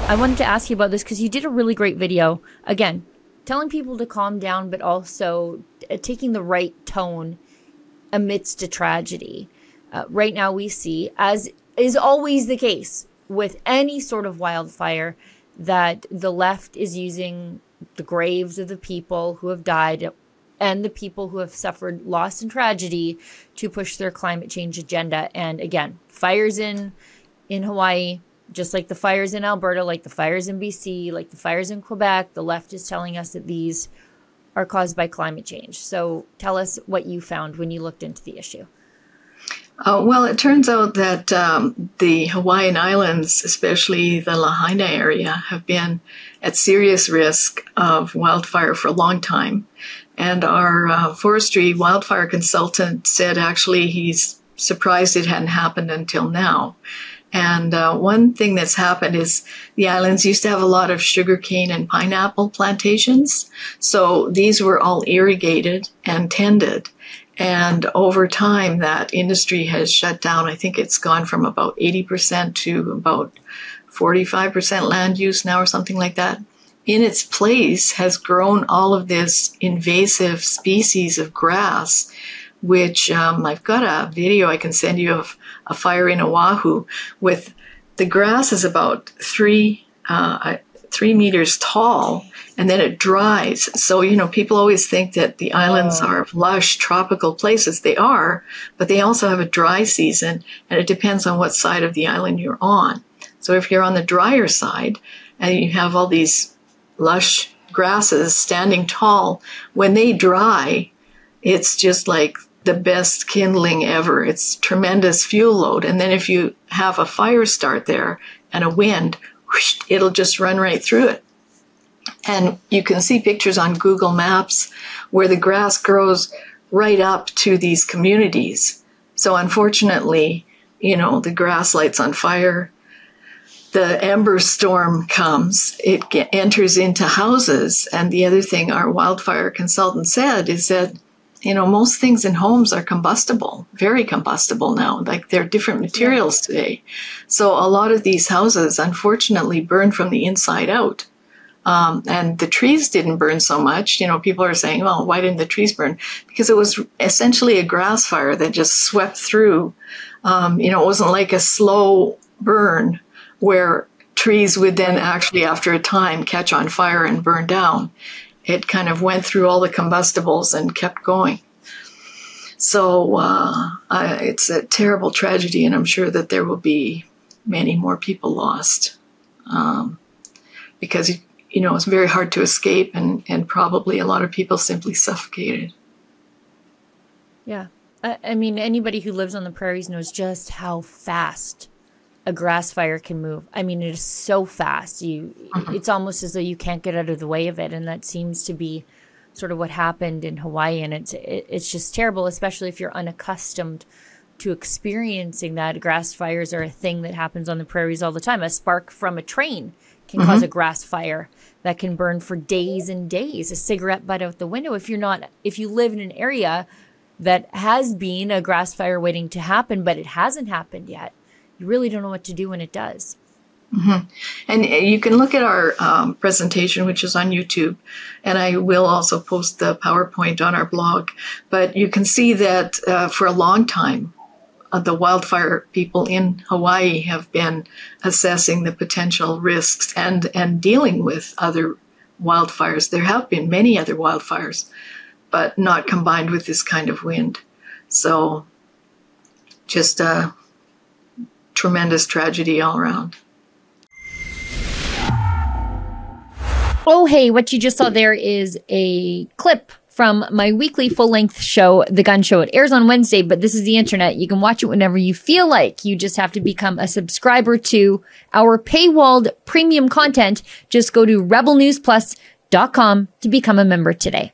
I wanted to ask you about this because you did a really great video. Again, telling people to calm down, but also taking the right tone amidst a tragedy. Right now we see, as is always the case with any sort of wildfire, that the left is using the graves of the people who have died and the people who have suffered loss and tragedy to push their climate change agenda. And again, fires in Hawaii, just like the fires in Alberta, like the fires in BC, like the fires in Quebec, the left is telling us that these are caused by climate change. So tell us what you found when you looked into the issue. Well, it turns out that the Hawaiian Islands, especially the Lahaina area, have been at serious risk of wildfire for a long time. And our forestry wildfire consultant said actually he's surprised it hadn't happened until now. And one thing that's happened is the islands used to have a lot of sugarcane and pineapple plantations. So these were all irrigated and tended. And over time, that industry has shut down. I think it's gone from about 80% to about 45% land use now or something like that. In its place has grown all of this invasive species of grass, which I've got a video I can send you of a fire in Oahu with the grass is about 3 meters tall, and then it dries. So, you know, people always think that the islands are lush tropical places. They are, but they also have a dry season, and it depends on what side of the island you're on. So if you're on the drier side and you have all these lush grasses standing tall, when they dry, it's just like the best kindling ever. It's tremendous fuel load. And then if you have a fire start there and a wind, whoosh, it'll just run right through it. And you can see pictures on Google Maps where the grass grows right up to these communities. So unfortunately, you know, the grass lights on fire, the ember storm comes, it enters into houses. And the other thing our wildfire consultant said is that, you know, most things in homes are combustible, very combustible now, like they're different materials today. So a lot of these houses, unfortunately, burn from the inside out. And the trees didn't burn so much. You know, people are saying, well, why didn't the trees burn? Because it was essentially a grass fire that just swept through. You know, it wasn't like a slow burn where trees would then actually, after a time, catch on fire and burn down. It kind of went through all the combustibles and kept going. So it's a terrible tragedy, and I'm sure that there will be many more people lost because, you know, it's very hard to escape, and probably a lot of people simply suffocated. Yeah. I mean, anybody who lives on the prairies knows just how fast a grass fire can move. I mean, it is so fast. It's almost as though you can't get out of the way of it. And that seems to be sort of what happened in Hawaii. And it's just terrible, especially if you're unaccustomed to experiencing that. Grass fires are a thing that happens on the prairies all the time. A spark from a train can cause a grass fire that can burn for days and days. A cigarette butt out the window. If you live in an area that has been a grass fire waiting to happen, but it hasn't happened yet, you really don't know what to do when it does. And you can look at our presentation, which is on YouTube, and I will also post the PowerPoint on our blog. But you can see that for a long time, the wildfire people in Hawaii have been assessing the potential risks and dealing with other wildfires. There have been many other wildfires, but not combined with this kind of wind. So just a tremendous tragedy all around. Oh, hey, what you just saw there is a clip from my weekly full-length show, The Gun Show. It airs on Wednesday, but this is the internet. You can watch it whenever you feel like. You just have to become a subscriber to our paywalled premium content. Just go to rebelnewsplus.com to become a member today.